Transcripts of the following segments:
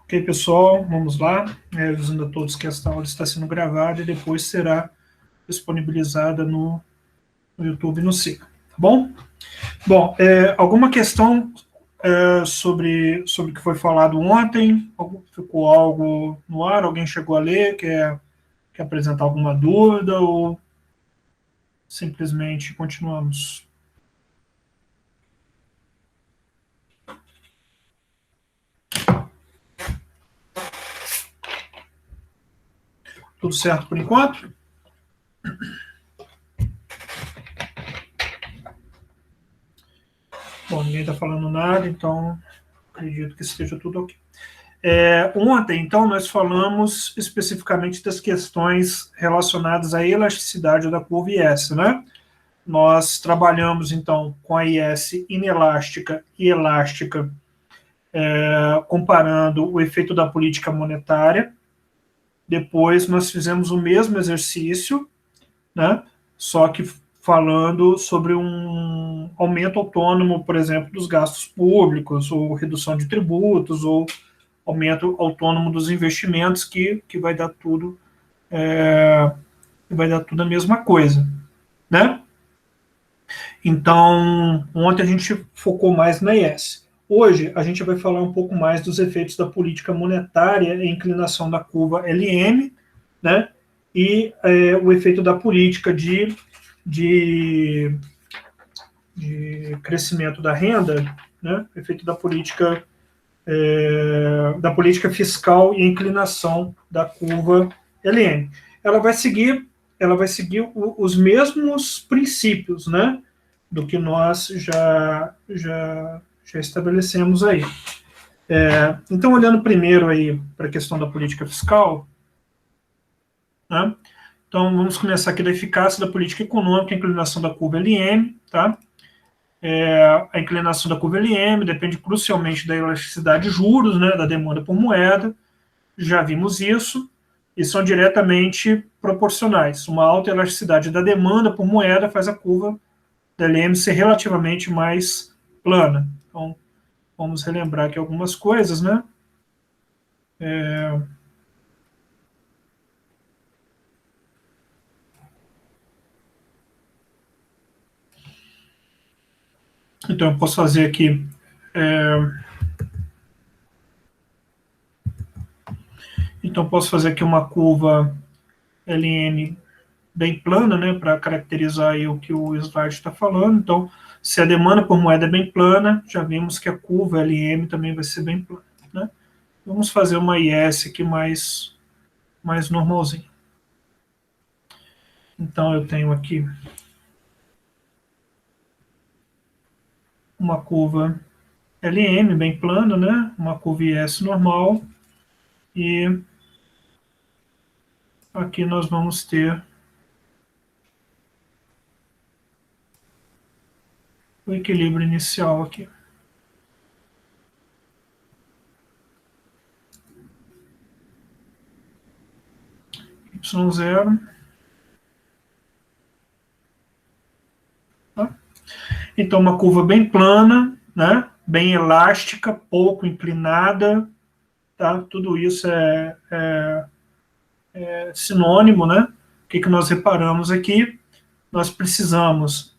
Ok, pessoal, vamos lá. Avisando a todos que esta aula está sendo gravada e depois será disponibilizada no YouTube e no SIGA, tá bom? Bom, alguma questão sobre o que foi falado ontem? Ficou algo no ar? Alguém chegou a ler? Quer apresentar alguma dúvida ou simplesmente continuamos? Tudo certo por enquanto? Bom, ninguém está falando nada, então acredito que esteja tudo ok. Ontem, então, nós falamos especificamente das questões relacionadas à elasticidade da curva IS, né? Nós trabalhamos, então, com a IS inelástica e elástica, comparando o efeito da política monetária. Depois, nós fizemos o mesmo exercício, né? Só que falando sobre um aumento autônomo, por exemplo, dos gastos públicos, ou redução de tributos, ou aumento autônomo dos investimentos, que vai dar tudo a mesma coisa, né? Então, ontem a gente focou mais na IS. Hoje a gente vai falar um pouco mais dos efeitos da política monetária e inclinação da curva LM, né? E o efeito da política de crescimento da renda, né? O efeito da política fiscal e inclinação da curva LM. Ela vai seguir os mesmos princípios, né, do que nós já estabelecemos aí. Então, olhando primeiro aí para a questão da política fiscal, né, então vamos começar aqui da eficácia da política econômica, a inclinação da curva LM, tá? A inclinação da curva LM depende crucialmente da elasticidade de juros, né, da demanda por moeda. Já vimos isso, e são diretamente proporcionais. Uma alta elasticidade da demanda por moeda faz a curva da LM ser relativamente mais plana. Então, vamos relembrar aqui algumas coisas, né? Então, eu posso fazer aqui uma curva LM bem plana, né, para caracterizar aí o que o slide está falando. Então, se a demanda por moeda é bem plana, já vimos que a curva LM também vai ser bem plana, né? Vamos fazer uma IS aqui mais normalzinha. Então, eu tenho aqui uma curva LM bem plana, né? Uma curva IS normal. E aqui nós vamos ter o equilíbrio inicial aqui. Y0. Tá? Então, uma curva bem plana, né? Bem elástica, pouco inclinada. Tá? Tudo isso é sinônimo, né? O que nós reparamos aqui? Nós precisamos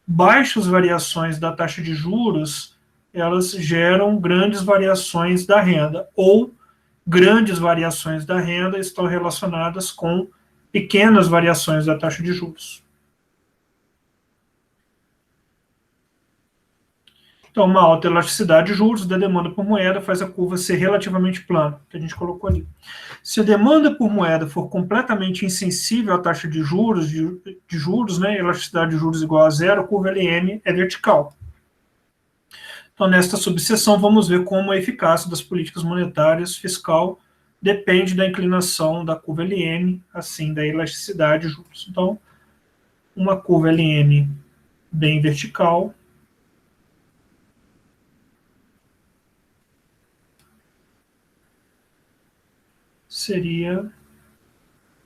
baixas variações da taxa de juros, elas geram grandes variações da renda, ou grandes variações da renda estão relacionadas com pequenas variações da taxa de juros. Então, uma alta elasticidade de juros da demanda por moeda faz a curva ser relativamente plana, que a gente colocou ali. Se a demanda por moeda for completamente insensível à taxa de juros, né, elasticidade de juros igual a zero, a curva LM é vertical. Então, nesta subseção, vamos ver como a eficácia das políticas monetárias fiscal depende da inclinação da curva LM, assim, da elasticidade de juros. Então, uma curva LM bem vertical seria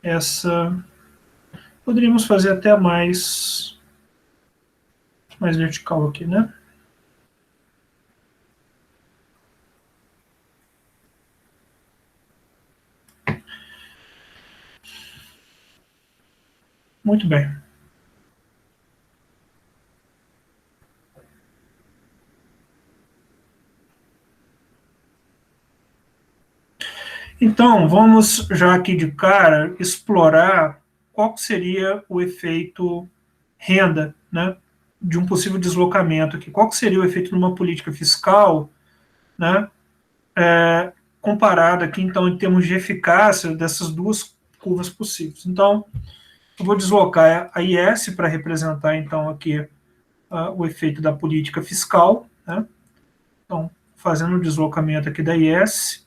essa. Poderíamos fazer até mais vertical aqui, né? Muito bem. Então, vamos já aqui de cara explorar qual seria o efeito renda, né, de um possível deslocamento aqui. Qual seria o efeito numa política fiscal, né, comparado aqui, então, em termos de eficácia dessas duas curvas possíveis. Então, eu vou deslocar a IS para representar, então, aqui o efeito da política fiscal, né? Então, fazendo o deslocamento aqui da IS,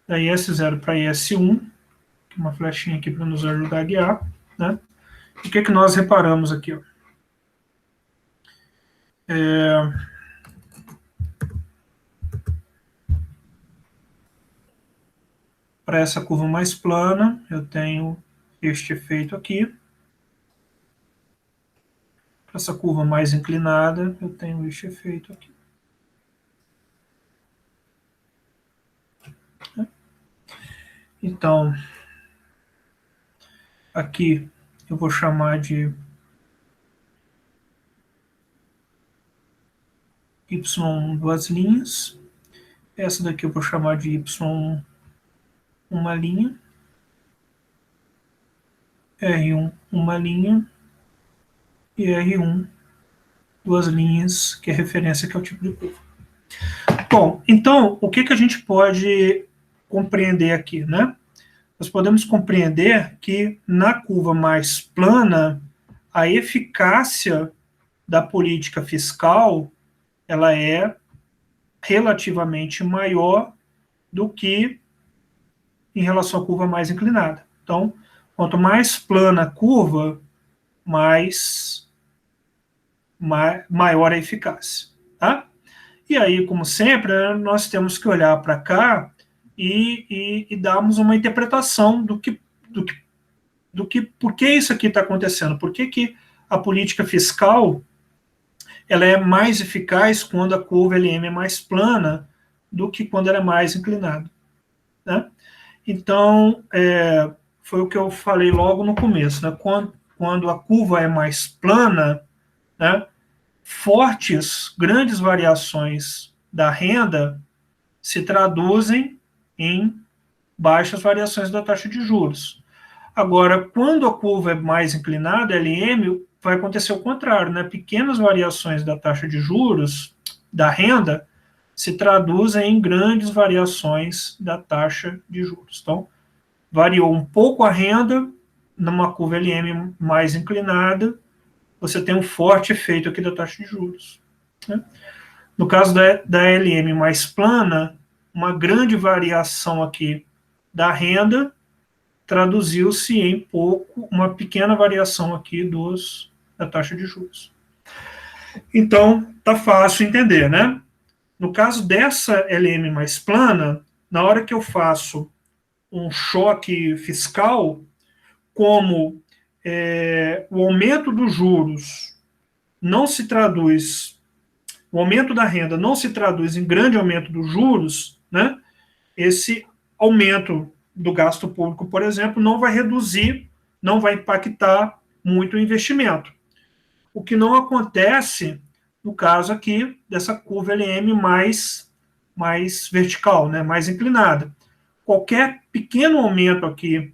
da IS0 para IS1, uma flechinha aqui para nos ajudar a guiar, né? E o que nós reparamos aqui? Ó? Para essa curva mais plana, eu tenho este efeito aqui. Para essa curva mais inclinada, eu tenho este efeito aqui. Então, aqui eu vou chamar de Y duas linhas. Essa daqui eu vou chamar de Y uma linha. R1 uma linha. E R1 duas linhas, que é referência que é o tipo de curva. Bom, então, o que a gente pode compreender aqui, né? Nós podemos compreender que na curva mais plana, a eficácia da política fiscal ela é relativamente maior do que em relação à curva mais inclinada. Então, quanto mais plana a curva, maior a eficácia. Tá? E aí, como sempre, nós temos que olhar para cá e darmos uma interpretação por que isso aqui está acontecendo, por que a política fiscal ela é mais eficaz quando a curva LM é mais plana do que quando ela é mais inclinada. Né? Então, foi o que eu falei logo no começo. Né? Quando a curva é mais plana, né, grandes variações da renda se traduzem em baixas variações da taxa de juros. Agora, quando a curva é mais inclinada, LM, vai acontecer o contrário, né? Pequenas variações da taxa de juros, da renda, se traduzem em grandes variações da taxa de juros. Então, variou um pouco a renda, numa curva LM mais inclinada, você tem um forte efeito aqui da taxa de juros. Né? No caso da LM mais plana, uma grande variação aqui da renda traduziu-se em uma pequena variação aqui da taxa de juros. Então, tá fácil entender, né? No caso dessa LM mais plana, na hora que eu faço um choque fiscal, como o aumento dos juros não se traduz, o aumento da renda não se traduz em grande aumento dos juros, né? Esse aumento do gasto público, por exemplo, não vai reduzir, não vai impactar muito o investimento. O que não acontece no caso aqui dessa curva LM mais vertical, né, mais inclinada. Qualquer pequeno aumento aqui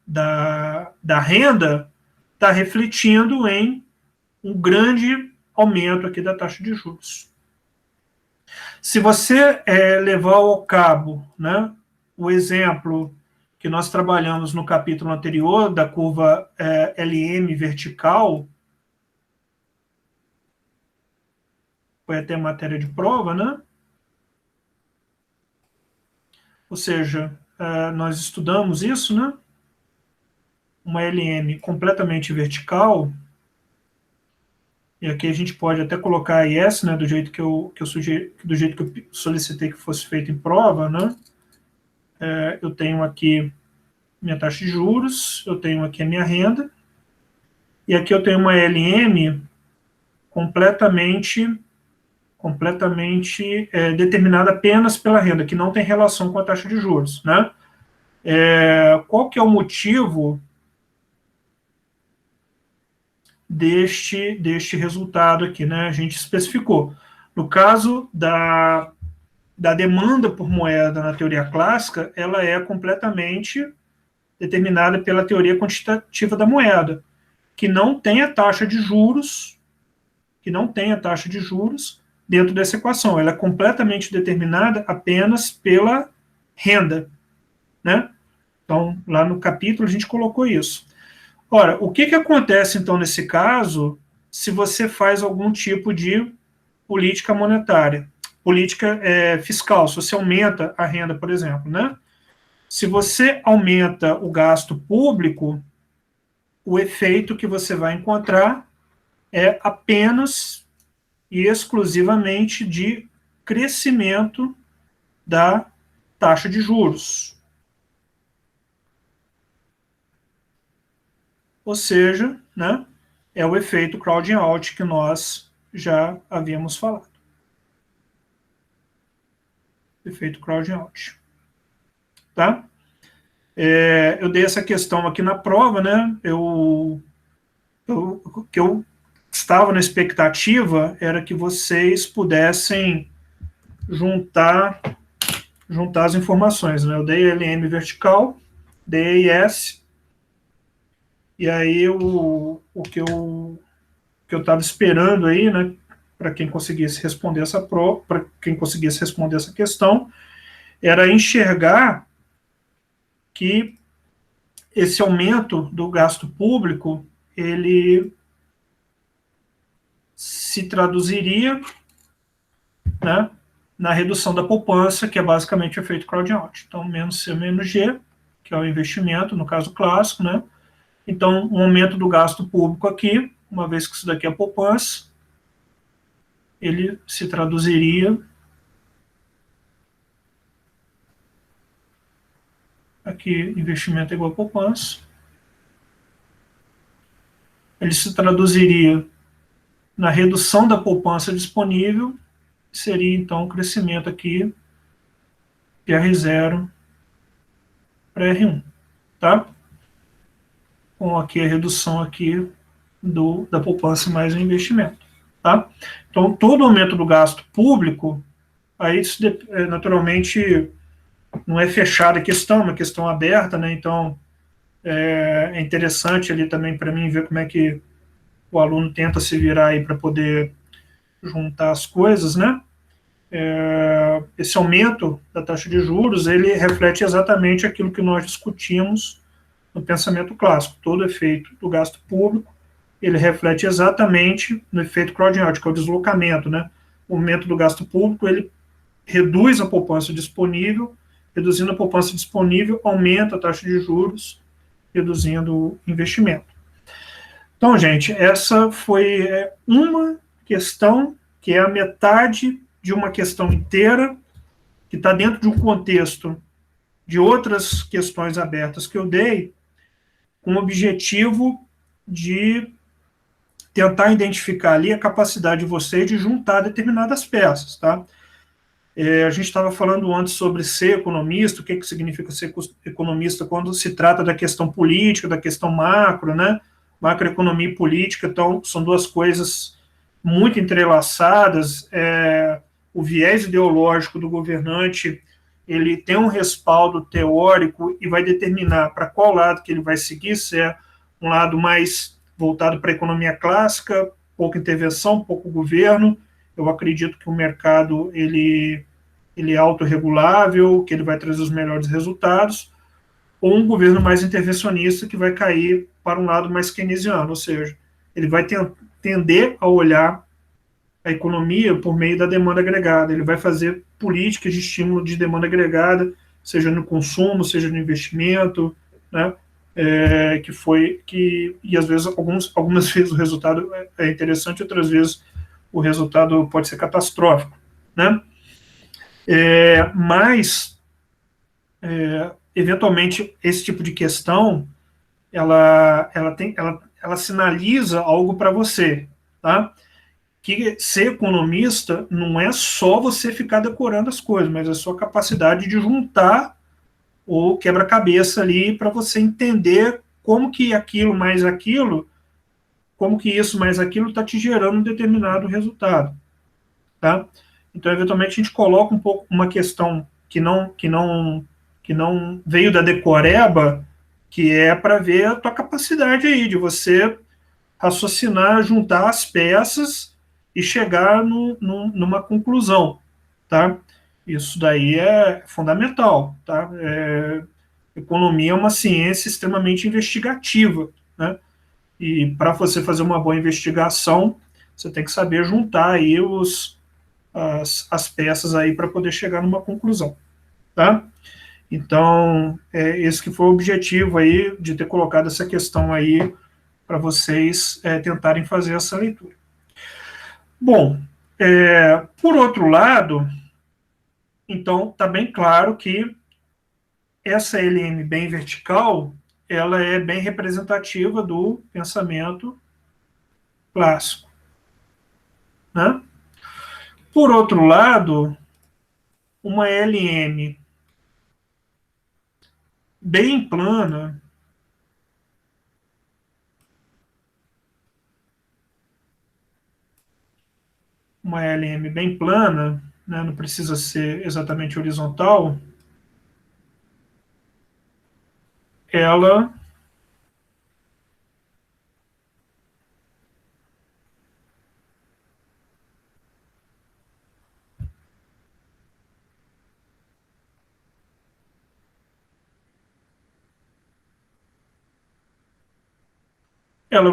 da renda está refletindo em um grande aumento aqui da taxa de juros. Se você levar ao cabo, né, o exemplo que nós trabalhamos no capítulo anterior da curva LM vertical, foi até matéria de prova, né? Ou seja, nós estudamos isso, né? Uma LM completamente vertical, e aqui a gente pode até colocar a IS, né, do jeito que eu solicitei que fosse feito em prova, né? Eu tenho aqui minha taxa de juros, eu tenho aqui a minha renda, e aqui eu tenho uma LM completamente completamente determinada apenas pela renda, que não tem relação com a taxa de juros, né? Qual que é o motivo deste resultado aqui, né? A gente especificou. No caso da demanda por moeda na teoria clássica, ela é completamente determinada pela teoria quantitativa da moeda, que não tem a taxa de juros, dentro dessa equação. Ela é completamente determinada apenas pela renda, né? Então, lá no capítulo a gente colocou isso. Ora, o que acontece, então, nesse caso, se você faz algum tipo de política monetária, política fiscal, se você aumenta a renda, por exemplo, né? Se você aumenta o gasto público, o efeito que você vai encontrar é apenas e exclusivamente de crescimento da taxa de juros. Ou seja, né, é o efeito crowding out que nós já havíamos falado. Efeito crowding out. Tá? Eu dei essa questão aqui na prova, né? Que eu estava na expectativa era que vocês pudessem juntar as informações, né? Eu dei LM vertical, dei ES, e aí o que eu estava esperando aí, né, para quem conseguisse responder essa questão, era enxergar que esse aumento do gasto público, ele se traduziria, né, na redução da poupança, que é basicamente o efeito crowding out. Então, menos C menos G, que é o investimento, no caso clássico, né? Então, um aumento do gasto público aqui, uma vez que isso daqui é poupança, ele se traduziria aqui, investimento igual a poupança, ele se traduziria na redução da poupança disponível, seria então o crescimento aqui de R0 para R1, tá? Com aqui a redução aqui da poupança mais o investimento, tá? Então, todo aumento do gasto público, aí isso, naturalmente não é fechada a questão, é uma questão aberta, né? Então, é interessante ali também para mim ver como é que o aluno tenta se virar aí para poder juntar as coisas, né? Esse aumento da taxa de juros, ele reflete exatamente aquilo que nós discutimos no pensamento clássico. Todo efeito do gasto público, ele reflete exatamente no efeito crowding out, que é o deslocamento, né? O aumento do gasto público, ele reduz a poupança disponível, reduzindo a poupança disponível, aumenta a taxa de juros, reduzindo o investimento. Então, gente, essa foi uma questão que é a metade de uma questão inteira, que está dentro de um contexto de outras questões abertas que eu dei, com o objetivo de tentar identificar ali a capacidade de você de juntar determinadas peças, tá? A gente estava falando antes sobre ser economista, o que significa ser economista quando se trata da questão política, da questão macro, né? Macroeconomia e política, então, são duas coisas muito entrelaçadas. O viés ideológico do governante, ele tem um respaldo teórico e vai determinar para qual lado que ele vai seguir, se é um lado mais voltado para a economia clássica, pouca intervenção, pouco governo. Eu acredito que o mercado ele é autorregulável, que ele vai trazer os melhores resultados, ou um governo mais intervencionista que vai cair para um lado mais keynesiano, ou seja, ele vai tender a olhar a economia por meio da demanda agregada, ele vai fazer políticas de estímulo de demanda agregada, seja no consumo, seja no investimento, né? E às vezes, algumas vezes o resultado é interessante, outras vezes o resultado pode ser catastrófico, né? Mas, eventualmente, esse tipo de questão, ela sinaliza algo para você, tá? que ser economista não é só você ficar decorando as coisas, mas é a sua capacidade de juntar o quebra-cabeça ali para você entender como que aquilo mais aquilo, como que isso mais aquilo está te gerando um determinado resultado, tá? Então, eventualmente, a gente coloca um pouco uma questão que não veio da decoreba, que é para ver a tua capacidade aí de você raciocinar, juntar as peças e chegar numa conclusão, tá? Isso daí é fundamental, tá? Economia é uma ciência extremamente investigativa, né? E para você fazer uma boa investigação, você tem que saber juntar aí as peças aí para poder chegar numa conclusão, tá? Então, esse que foi o objetivo aí de ter colocado essa questão aí para vocês tentarem fazer essa leitura. Bom, por outro lado, então está bem claro que essa LM bem vertical, ela é bem representativa do pensamento clássico, né? Por outro lado, uma LM bem plana, né, não precisa ser exatamente horizontal, ela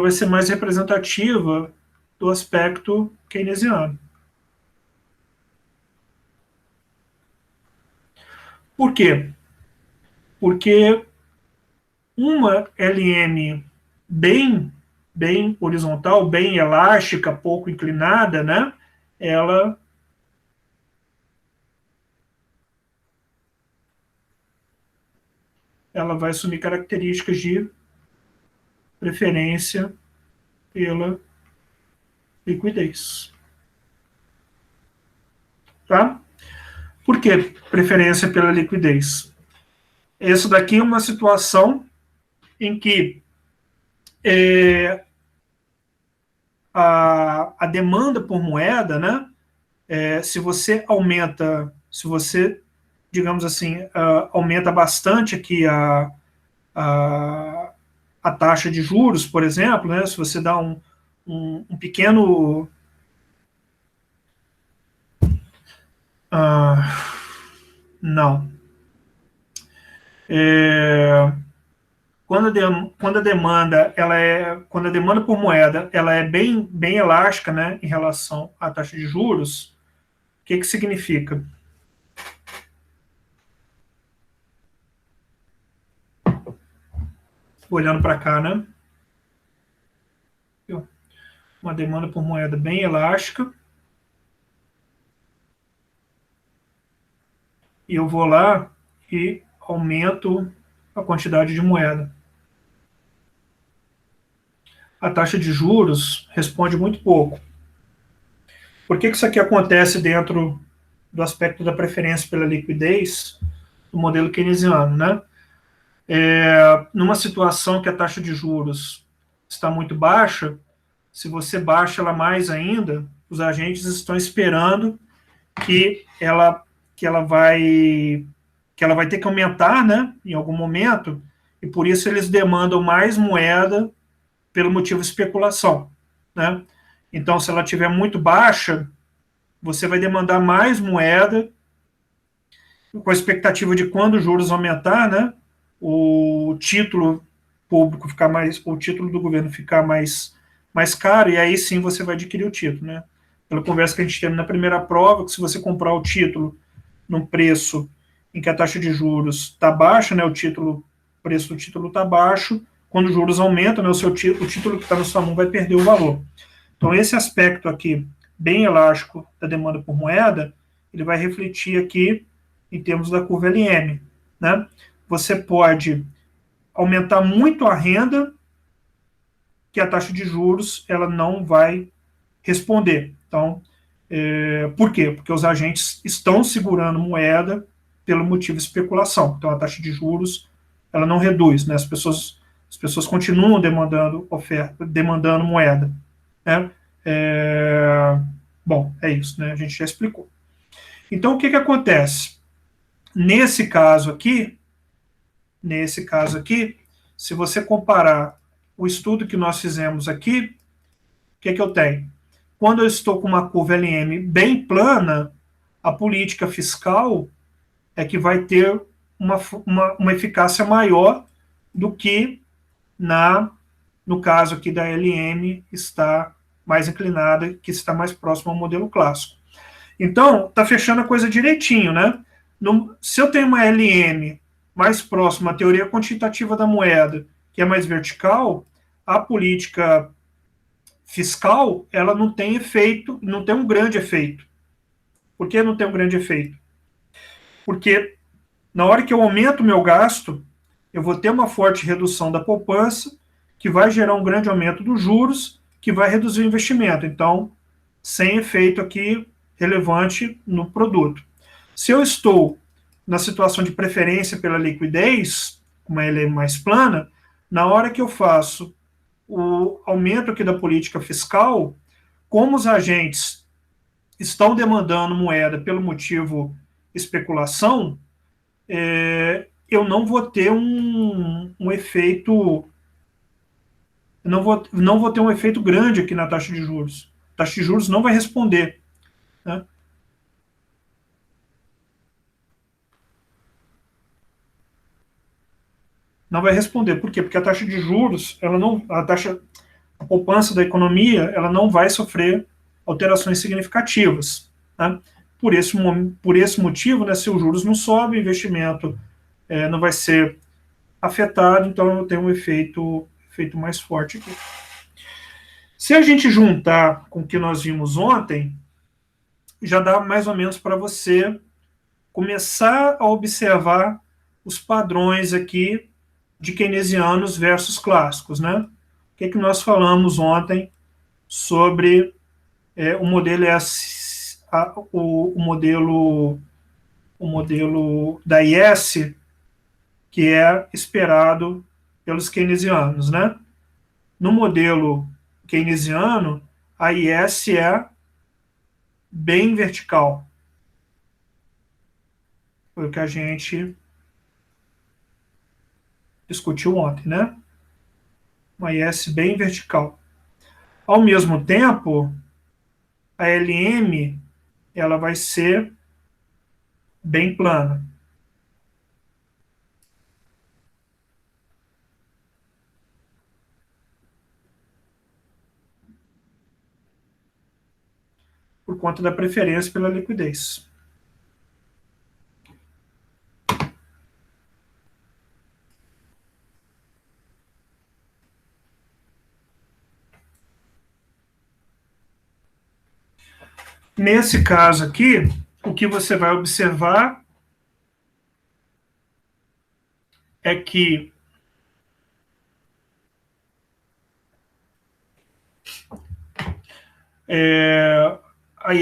vai ser mais representativa do aspecto keynesiano. Por quê? Porque uma LM bem horizontal, bem elástica, pouco inclinada, né? Ela vai assumir características de preferência pela liquidez. Tá? Por que preferência pela liquidez? Essa daqui é uma situação em que a demanda por moeda, né? Se você aumenta, digamos assim, aumenta bastante aqui a taxa de juros, por exemplo, né? Se você dá um pequeno não. Quando a demanda quando a demanda por moeda ela é bem elástica, né, em relação à taxa de juros, o que significa? Olhando para cá, né? Uma demanda por moeda bem elástica. E eu vou lá e aumento a quantidade de moeda. A taxa de juros responde muito pouco. Por que isso aqui acontece dentro do aspecto da preferência pela liquidez do modelo keynesiano, né? Numa situação que a taxa de juros está muito baixa, se você baixa ela mais ainda, os agentes estão esperando que ela vai ter que aumentar, né, em algum momento, e por isso eles demandam mais moeda pelo motivo de especulação, né? Então, se ela estiver muito baixa, você vai demandar mais moeda com a expectativa de quando os juros aumentar, né, o título público ficar mais, o título do governo ficar mais caro, e aí sim você vai adquirir o título, né? Pela conversa que a gente teve na primeira prova, que se você comprar o título num preço em que a taxa de juros está baixa, né, o preço do título está baixo, quando os juros aumentam, né, o título que está na sua mão vai perder o valor. Então, esse aspecto aqui, bem elástico da demanda por moeda, ele vai refletir aqui em termos da curva LM, né? Você pode aumentar muito a renda, que a taxa de juros ela não vai responder. Então, por quê? Porque os agentes estão segurando moeda pelo motivo de especulação. Então, a taxa de juros ela não reduz, né? As pessoas continuam demandando oferta, demandando moeda, né? Bom, é isso, né? A gente já explicou. Então, o que acontece? Nesse caso aqui, se você comparar o estudo que nós fizemos aqui, o que eu tenho? Quando eu estou com uma curva LM bem plana, a política fiscal é que vai ter uma eficácia maior do que no caso aqui da LM está mais inclinada, que está mais próximo ao modelo clássico. Então, está fechando a coisa direitinho, né? Se eu tenho uma LM mais próxima à teoria quantitativa da moeda, que é mais vertical, a política fiscal, ela não tem efeito, não tem um grande efeito. Por que não tem um grande efeito? Porque na hora que eu aumento o meu gasto, eu vou ter uma forte redução da poupança, que vai gerar um grande aumento dos juros, que vai reduzir o investimento. Então, sem efeito aqui relevante no produto. Se eu estou na situação de preferência pela liquidez, como ela é mais plana, na hora que eu faço o aumento aqui da política fiscal, como os agentes estão demandando moeda pelo motivo especulação, eu não vou ter um efeito, não vou ter um efeito grande aqui na taxa de juros. A taxa de juros não vai responder, né? Não vai responder. Por quê? Porque a taxa de juros, a poupança da economia, ela não vai sofrer alterações significativas, né? Por esse motivo, né, se os juros não sobem, o investimento não vai ser afetado, então eu tenho um efeito mais forte aqui. Se a gente juntar com o que nós vimos ontem, já dá mais ou menos para você começar a observar os padrões aqui de keynesianos versus clássicos, né? O que nós falamos ontem sobre o modelo o modelo da IS, que é esperado pelos keynesianos, né? No modelo keynesiano, a IS é bem vertical. Foi o que a gente discutiu ontem, né? Uma IS bem vertical. Ao mesmo tempo, a LM ela vai ser bem plana. Por conta da preferência pela liquidez. Nesse caso aqui, o que você vai observar é que a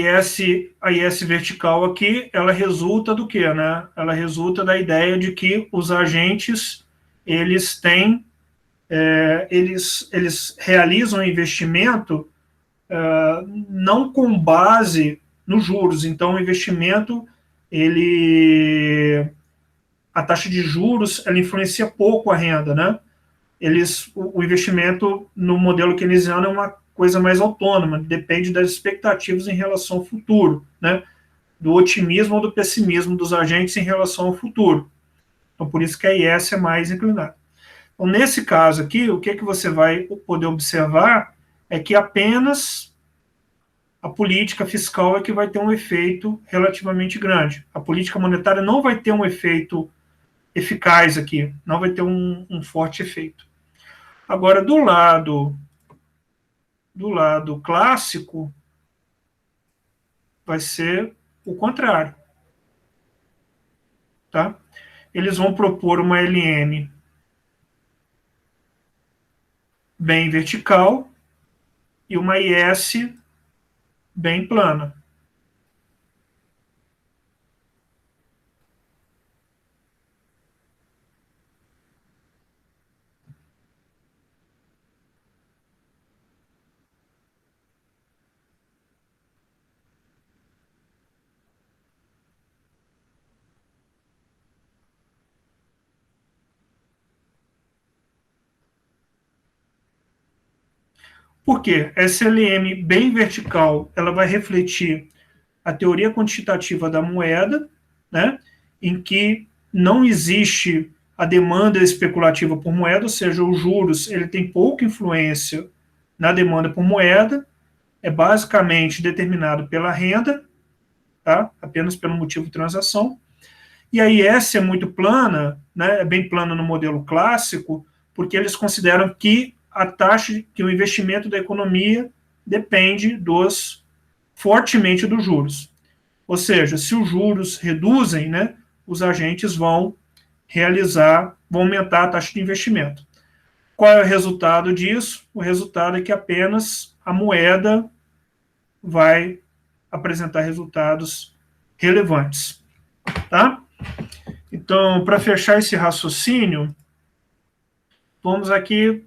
IS vertical aqui, ela resulta do quê, né? Ela resulta da ideia de que os agentes, eles têm, eles realizam investimento não com base nos juros. Então, o investimento, a taxa de juros, ela influencia pouco a renda, né? O investimento no modelo keynesiano é uma coisa mais autônoma, depende das expectativas em relação ao futuro, né? Do otimismo ou do pessimismo dos agentes em relação ao futuro. Então, por isso que a IS é mais inclinada. Então, nesse caso aqui, o que você vai poder observar é que apenas a política fiscal é que vai ter um efeito relativamente grande. A política monetária não vai ter um efeito eficaz aqui, não vai ter um forte efeito. Agora, do lado clássico, vai ser o contrário. Tá? Eles vão propor uma LM bem vertical e uma IS bem plana. Por quê? Essa LM bem vertical, ela vai refletir a teoria quantitativa da moeda, né, em que não existe a demanda especulativa por moeda, ou seja, os juros ele tem pouca influência na demanda por moeda, é basicamente determinado pela renda, tá? Apenas pelo motivo de transação. E a IS é muito plana, né? É bem plana no modelo clássico, porque eles consideram que a taxa, que o investimento da economia depende fortemente dos juros. Ou seja, se os juros reduzem, né, os agentes vão aumentar a taxa de investimento. Qual é o resultado disso? O resultado é que apenas a moeda vai apresentar resultados relevantes. Tá? Então, para fechar esse raciocínio, vamos aqui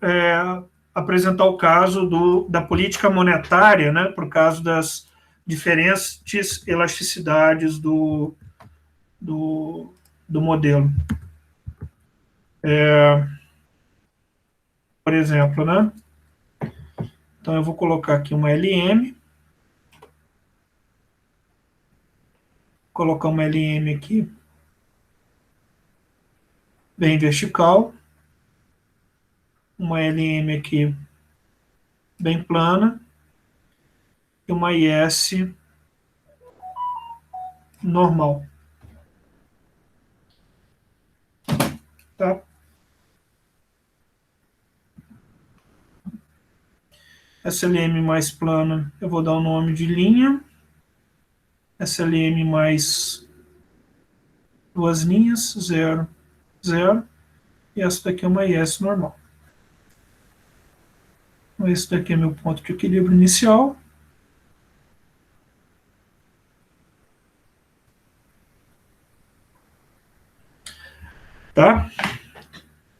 apresentar o caso da política monetária, né, por causa das diferentes elasticidades do, do modelo. Por exemplo, né? Então eu vou colocar aqui uma LM, colocar uma LM aqui, bem vertical, uma LM aqui, bem plana, e uma IS normal. Tá? Essa LM mais plana, eu vou dar o nome de linha. Essa LM mais duas linhas, 0, 0. E essa daqui é uma IS normal. Então, esse daqui é meu ponto de equilíbrio inicial. Tá?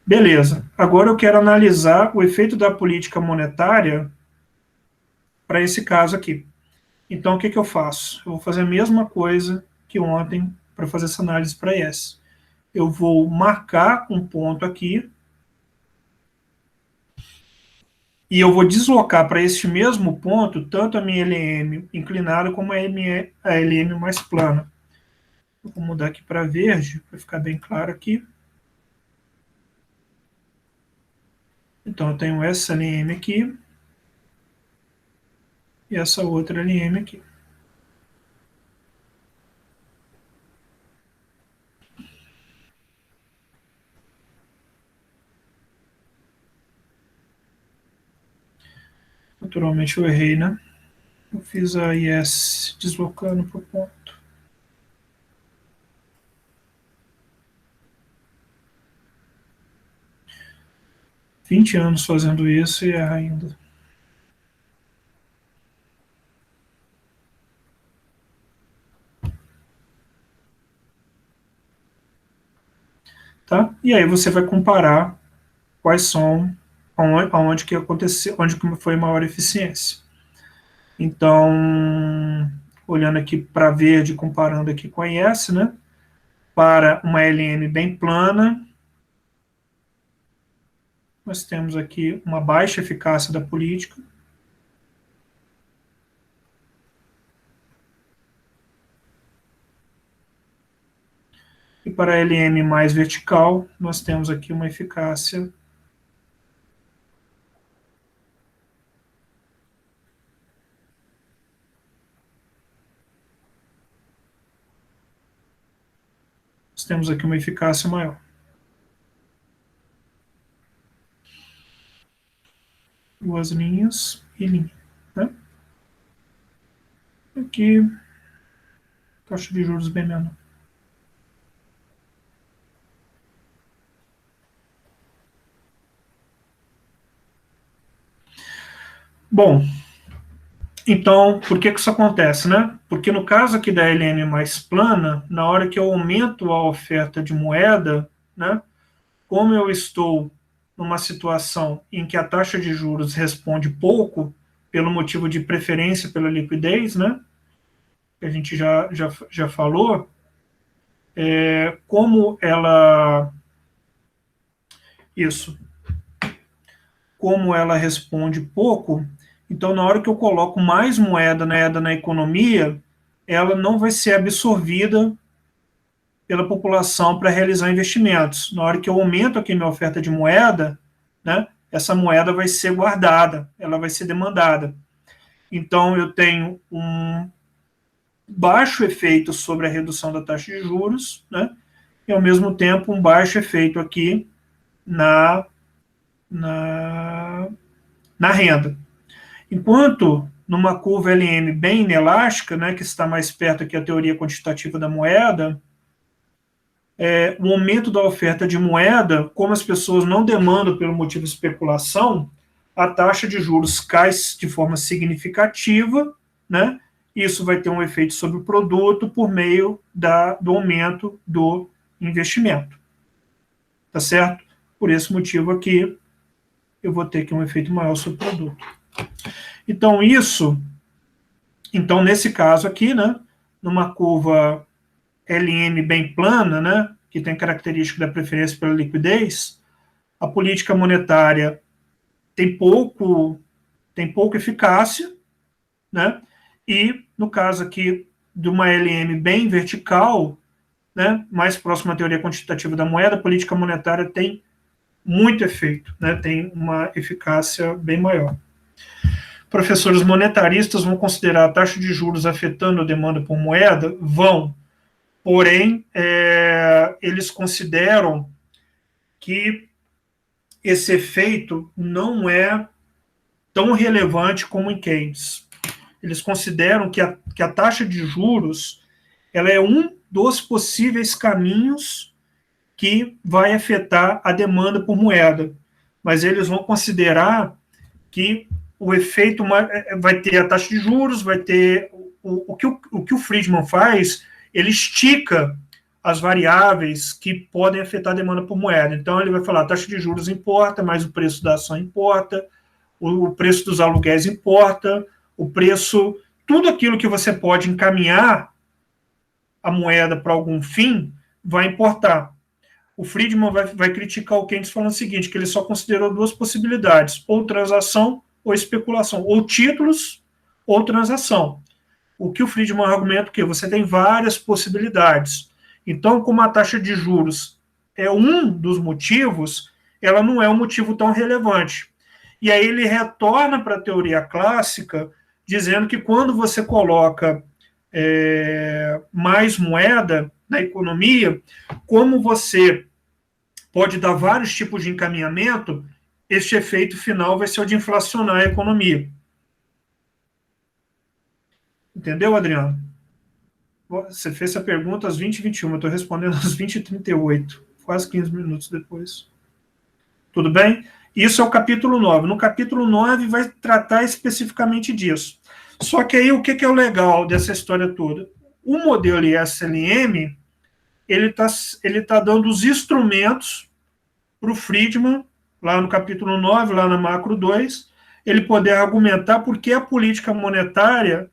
Beleza. Agora eu quero analisar o efeito da política monetária para esse caso aqui. Então, o que, que eu faço? Eu vou fazer a mesma coisa que ontem para fazer essa análise para IS. Eu vou marcar um ponto aqui e eu vou deslocar para este mesmo ponto tanto a minha LM inclinada como a LM mais plana. Eu vou mudar aqui para verde, para ficar bem claro aqui. Então, eu tenho essa LM aqui e essa outra LM aqui. Naturalmente eu errei, né? Eu fiz a IS deslocando para o ponto. Vinte anos fazendo isso e erra ainda. Tá? E aí você vai comparar quais são, aonde que aconteceu, onde que foi maior eficiência. Então, olhando aqui para verde, comparando aqui com a IS, né? Para uma LM bem plana, nós temos aqui uma baixa eficácia da política. E para a LM mais vertical, nós temos aqui uma eficácia nós temos aqui uma eficácia maior. Duas linhas e linha. Né? Aqui, taxa de juros bem menor. Bom, Então, por que isso acontece, né? Porque no caso aqui da LN mais plana, na hora que eu aumento a oferta de moeda, né, como eu estou numa situação em que a taxa de juros responde pouco, pelo motivo de preferência pela liquidez, né, que a gente já falou, como ela... Isso. Como ela responde pouco, então na hora que eu coloco mais moeda na economia, ela não vai ser absorvida pela população para realizar investimentos. Na hora que eu aumento aqui minha oferta de moeda, né, essa moeda vai ser guardada, ela vai ser demandada. Então eu tenho um baixo efeito sobre a redução da taxa de juros, né, e ao mesmo tempo um baixo efeito aqui na, na, na renda. Enquanto numa curva LM bem inelástica, né, que está mais perto aqui da teoria quantitativa da moeda, o aumento da oferta de moeda, como as pessoas não demandam pelo motivo de especulação, a taxa de juros cai de forma significativa, né? Isso vai ter um efeito sobre o produto por meio do aumento do investimento. Tá certo? Por esse motivo aqui, eu vou ter aqui um efeito maior sobre o produto. Então, nesse caso aqui, né, numa curva LM bem plana, né, que tem característica da preferência pela liquidez, a política monetária tem pouca eficácia, né, e no caso aqui de uma LM bem vertical, né, mais próxima à teoria quantitativa da moeda, a política monetária tem muito efeito, né, tem uma eficácia bem maior. Professores monetaristas vão considerar a taxa de juros afetando a demanda por moeda? Vão. Porém, eles consideram que esse efeito não é tão relevante como em Keynes. Eles consideram que a taxa de juros ela é um dos possíveis caminhos que vai afetar a demanda por moeda, mas eles vão considerar que o efeito vai ter a taxa de juros, vai ter o que o Friedman faz, ele estica as variáveis que podem afetar a demanda por moeda. Então, ele vai falar, a taxa de juros importa, mas o preço da ação importa, o preço dos aluguéis importa, o preço, tudo aquilo que você pode encaminhar a moeda para algum fim, vai importar. O Friedman vai criticar o Keynes falando o seguinte, que ele só considerou duas possibilidades, ou transação ou especulação, ou títulos ou transação. O que o Friedman argumenta é que você tem várias possibilidades. Então, como a taxa de juros é um dos motivos, ela não é um motivo tão relevante. E aí ele retorna para a teoria clássica, dizendo que quando você coloca mais moeda na economia, como você pode dar vários tipos de encaminhamento, este efeito final vai ser o de inflacionar a economia. Entendeu, Adriano? Você fez essa pergunta às 20h21, eu estou respondendo às 20h38, quase 15 minutos depois. Tudo bem? Isso é o capítulo 9. No capítulo 9 vai tratar especificamente disso. Só que aí o que é o legal dessa história toda? O modelo ISLM, ele tá dando os instrumentos para o Friedman, lá no capítulo 9, lá na macro 2, ele poder argumentar por que a política monetária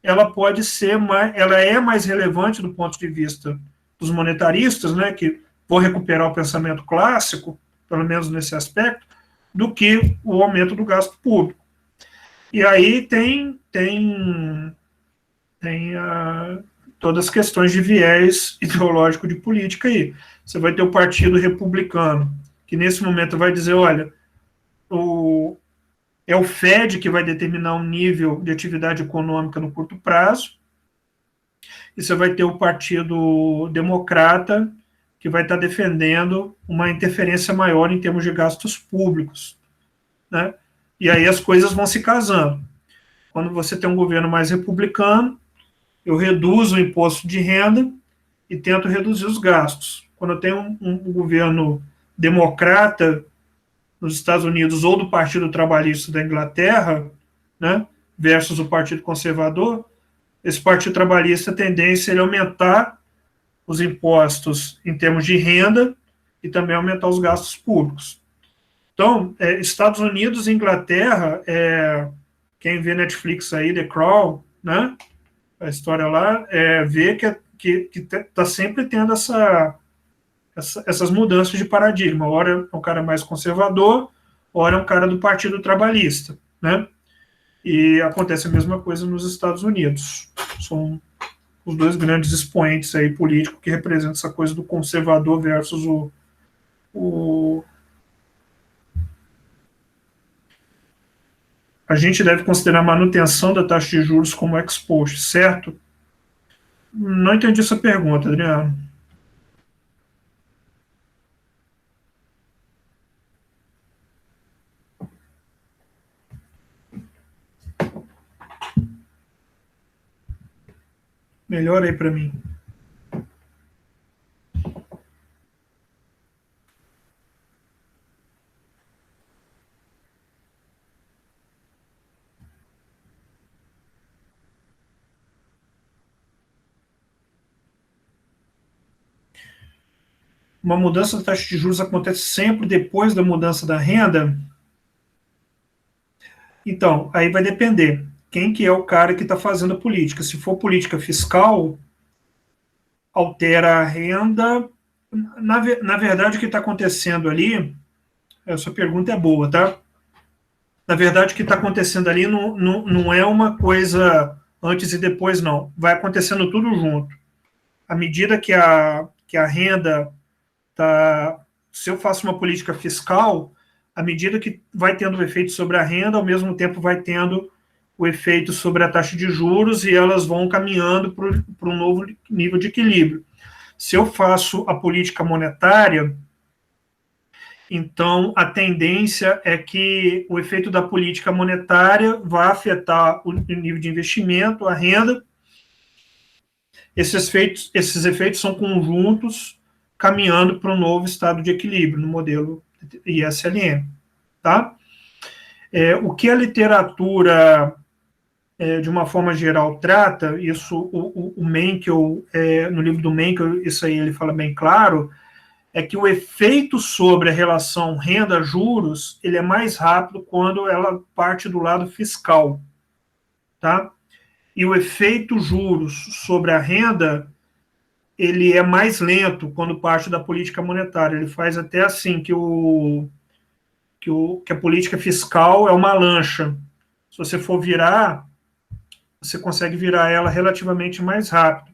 ela pode ser ela é mais relevante do ponto de vista dos monetaristas, né, que vão recuperar o pensamento clássico, pelo menos nesse aspecto, do que o aumento do gasto público. E aí tem todas as questões de viés ideológico de política aí. Você vai ter o Partido Republicano, que nesse momento vai dizer, olha, é o Fed que vai determinar o nível de atividade econômica no curto prazo, e você vai ter o Partido Democrata, que vai estar defendendo uma interferência maior em termos de gastos públicos, né? E aí as coisas vão se casando. Quando você tem um governo mais republicano, eu reduzo o imposto de renda e tento reduzir os gastos. Quando eu tenho um governo democrata nos Estados Unidos ou do Partido Trabalhista da Inglaterra, né, versus o Partido Conservador, esse Partido Trabalhista, a tendência é aumentar os impostos em termos de renda e também aumentar os gastos públicos. Então, Estados Unidos e Inglaterra, quem vê Netflix aí, The Crown, né, a história lá, vê que está sempre tendo essas mudanças de paradigma. Ora é um cara mais conservador, ora é um cara do Partido Trabalhista, né? E acontece a mesma coisa nos Estados Unidos. São os dois grandes expoentes aí políticos que representam essa coisa do conservador versus o... A gente deve considerar a manutenção da taxa de juros como ex-post, certo? Não entendi essa pergunta, Adriano. Melhora aí para mim. Uma mudança da taxa de juros acontece sempre depois da mudança da renda? Então, aí vai depender. Quem que é o cara que está fazendo a política? Se for política fiscal, altera a renda. Na verdade, o que está acontecendo ali, essa pergunta é boa, tá? Na verdade, o que está acontecendo ali não é uma coisa antes e depois, não. Vai acontecendo tudo junto. À medida que a renda está... Se eu faço uma política fiscal, à medida que vai tendo o efeito sobre a renda, ao mesmo tempo vai tendo o efeito sobre a taxa de juros e elas vão caminhando para um novo nível de equilíbrio. Se eu faço a política monetária, então a tendência é que o efeito da política monetária vai afetar o nível de investimento, a renda. Esses efeitos são conjuntos, caminhando para um novo estado de equilíbrio no modelo ISLM. Tá? O que a literatura, de uma forma geral, trata, isso o Menkel, no livro do Menkel, isso aí ele fala bem claro, é que o efeito sobre a relação renda-juros, ele é mais rápido quando ela parte do lado fiscal. Tá? E o efeito juros sobre a renda, ele é mais lento quando parte da política monetária. Ele faz até assim que a política fiscal é uma lancha. Se você for virar, você consegue virar ela relativamente mais rápido.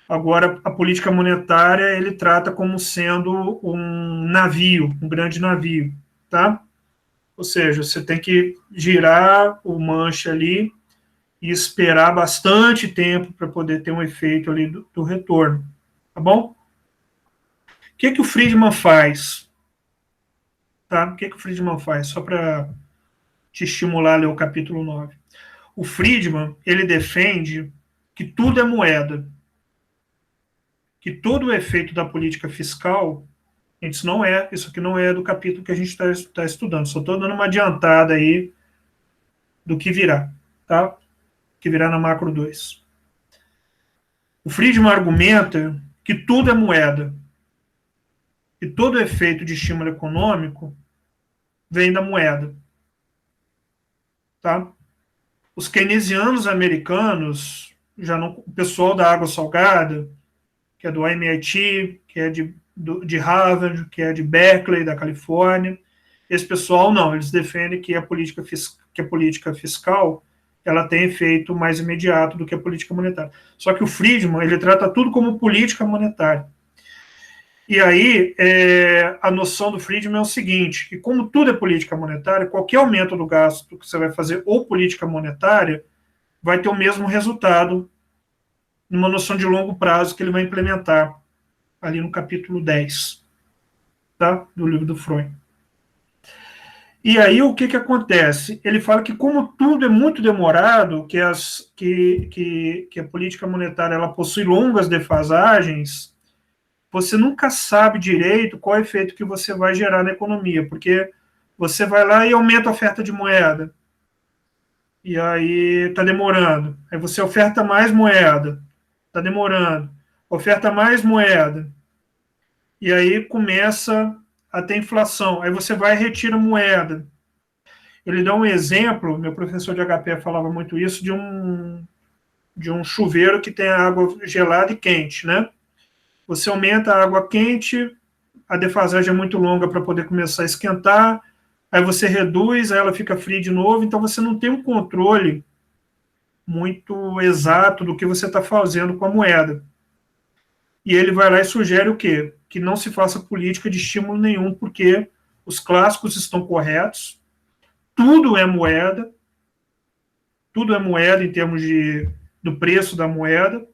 Agora, a política monetária, ele trata como sendo um navio, um grande navio, tá? Ou seja, você tem que girar o manche ali e esperar bastante tempo para poder ter um efeito ali do retorno, tá bom? O que o Friedman faz? Tá? O que o Friedman faz? Só para te estimular a ler o capítulo 9. O Friedman, ele defende que tudo é moeda, que todo o efeito da política fiscal, isso aqui não é do capítulo que a gente está estudando, só estou dando uma adiantada aí do que virá, tá? Que virá na macro 2. O Friedman argumenta que tudo é moeda, e todo efeito de estímulo econômico vem da moeda. Tá? Os keynesianos americanos, o pessoal da água salgada, que é do MIT, que é de Harvard, que é de Berkeley, da Califórnia, esse pessoal não, eles defendem que a política fiscal ela tem efeito mais imediato do que a política monetária. Só que o Friedman, ele trata tudo como política monetária. E aí, a noção do Friedman é o seguinte, que como tudo é política monetária, qualquer aumento do gasto que você vai fazer ou política monetária vai ter o mesmo resultado numa noção de longo prazo que ele vai implementar ali no capítulo 10, tá? Do livro do Freud. E aí, o que acontece? Ele fala que como tudo é muito demorado, que a política monetária ela possui longas defasagens, você nunca sabe direito qual é o efeito que você vai gerar na economia, porque você vai lá e aumenta a oferta de moeda. e aí está demorando. Aí você oferta mais moeda, está demorando. Oferta mais moeda, e aí começa a ter inflação. Aí você vai e retira moeda. Ele dá um exemplo, meu professor de HP falava muito isso, de um chuveiro que tem água gelada e quente, né? Você aumenta a água quente, a defasagem é muito longa para poder começar a esquentar, aí você reduz, aí ela fica fria de novo, então você não tem um controle muito exato do que você está fazendo com a moeda. E ele vai lá e sugere o quê? Que não se faça política de estímulo nenhum, porque os clássicos estão corretos, tudo é moeda em termos do preço da moeda,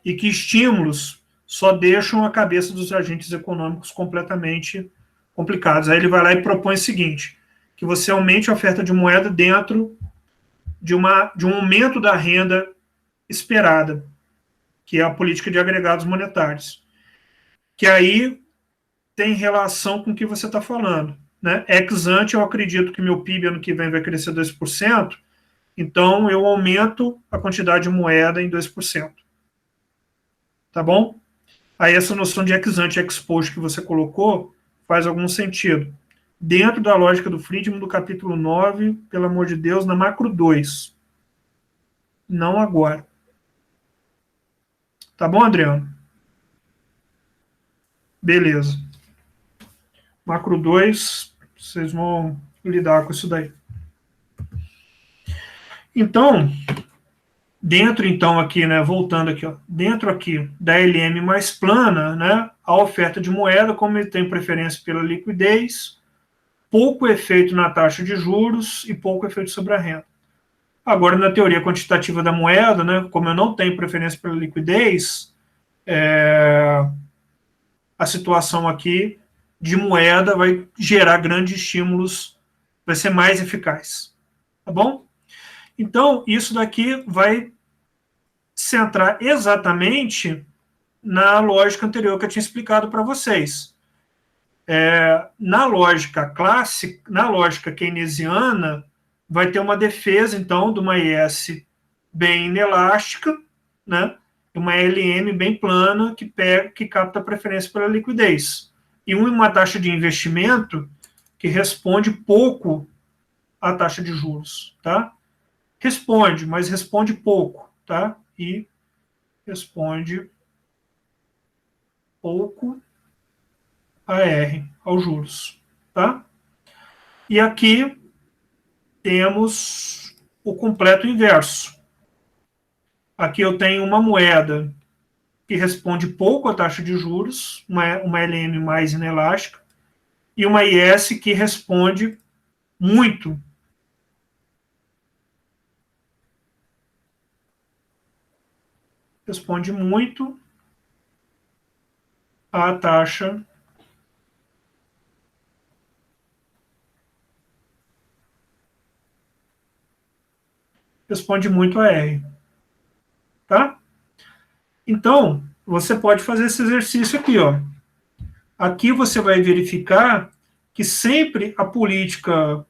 e que estímulos só deixam a cabeça dos agentes econômicos completamente complicados. Aí ele vai lá e propõe o seguinte, que você aumente a oferta de moeda dentro de um aumento da renda esperada, que é a política de agregados monetários, que aí tem relação com o que você está falando. Né? Ex ante, eu acredito que meu PIB ano que vem vai crescer 2%, então eu aumento a quantidade de moeda em 2%. Tá bom? Aí essa noção de ex ante ex post que você colocou faz algum sentido. Dentro da lógica do Friedman, do capítulo 9, pelo amor de Deus, na macro 2. Não agora. Tá bom, Adriano? Beleza. Macro 2, vocês vão lidar com isso daí. Então, dentro então aqui, né, voltando aqui, ó, dentro aqui da LM mais plana, né, a oferta de moeda, como ele tem preferência pela liquidez, pouco efeito na taxa de juros e pouco efeito sobre a renda. Agora, na teoria quantitativa da moeda, né, como eu não tenho preferência pela liquidez, a situação aqui de moeda vai gerar grandes estímulos, vai ser mais eficaz. Tá bom? Então, isso daqui vai centrar exatamente na lógica anterior que eu tinha explicado para vocês. Na lógica clássica, na lógica keynesiana, vai ter uma defesa, então, de uma IS bem inelástica, né? Uma LM bem plana que capta a preferência pela liquidez. E uma taxa de investimento que responde pouco à taxa de juros, tá? Responde, mas responde pouco, tá? E responde pouco a R, aos juros, tá? E aqui temos o completo inverso. Aqui eu tenho uma moeda que responde pouco à taxa de juros, uma LM mais inelástica, e uma IS que responde muito à taxa responde muito a R. Tá? Então, você pode fazer esse exercício aqui, ó. Aqui você vai verificar que sempre a política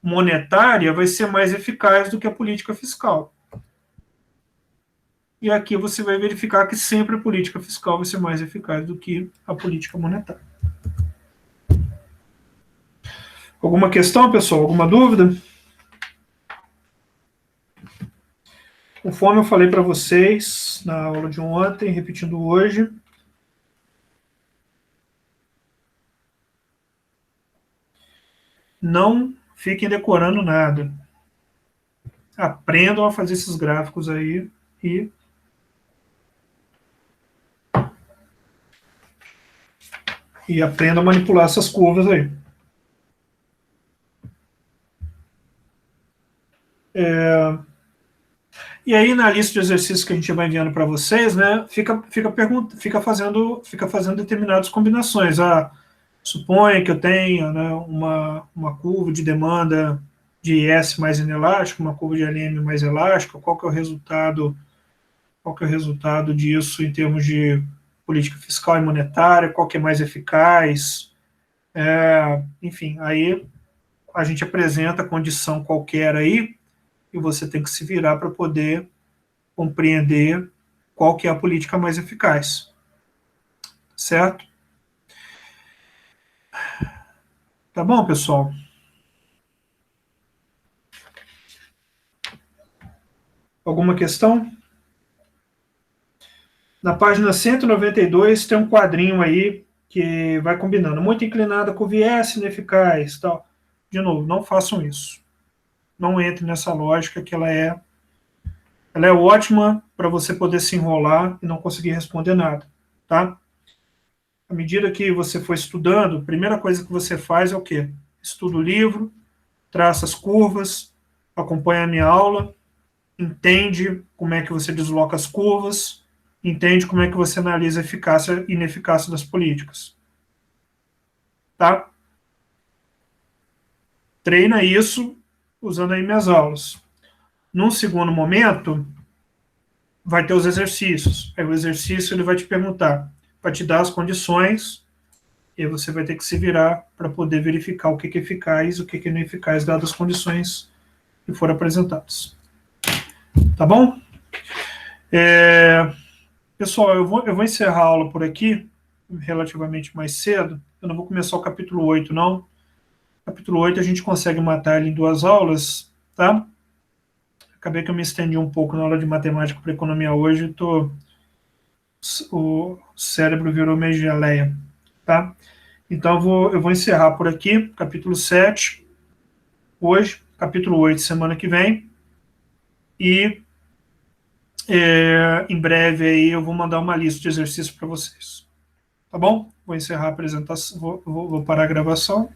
monetária vai ser mais eficaz do que a política fiscal. E aqui você vai verificar que sempre a política fiscal vai ser mais eficaz do que a política monetária. Alguma questão, pessoal? Alguma dúvida? Conforme eu falei para vocês na aula de ontem, repetindo hoje, não fiquem decorando nada. Aprendam a fazer esses gráficos aí e aprendam a manipular essas curvas aí. E aí, na lista de exercícios que a gente vai enviando para vocês, né, fica fazendo determinadas combinações. Suponha que eu tenha, né, uma curva de demanda de IS mais inelástico, uma curva de LM mais elástica, qual que é o resultado disso em termos de política fiscal e monetária, qual que é mais eficaz, enfim, aí a gente apresenta a condição qualquer aí, e você tem que se virar para poder compreender qual que é a política mais eficaz. Certo? Tá bom, pessoal? Alguma questão? Na página 192 tem um quadrinho aí que vai combinando. Muito inclinada com viés, ineficaz, tal. De novo, não façam isso. Não entre nessa lógica que ela é ótima para você poder se enrolar e não conseguir responder nada, tá? À medida que você for estudando, a primeira coisa que você faz é o quê? Estuda o livro, traça as curvas, acompanha a minha aula, entende como é que você desloca as curvas, entende como é que você analisa a eficácia e ineficácia das políticas. Tá? Treina isso usando aí minhas aulas. Num segundo momento, vai ter os exercícios. Aí o exercício ele vai te perguntar, vai te dar as condições, e aí você vai ter que se virar para poder verificar o que é eficaz e o que é ineficaz, dadas as condições que foram apresentadas. Tá bom? Pessoal, eu vou encerrar a aula por aqui, relativamente mais cedo. Eu não vou começar o capítulo 8, não. Capítulo 8 a gente consegue matar ele em 2 aulas, tá? Acabei que eu me estendi um pouco na aula de matemática para economia hoje, o cérebro virou meio geleia, tá? Então eu vou encerrar por aqui, capítulo 7, hoje, capítulo 8, semana que vem, e em breve aí eu vou mandar uma lista de exercícios para vocês. Tá bom? Vou encerrar a apresentação, vou parar a gravação.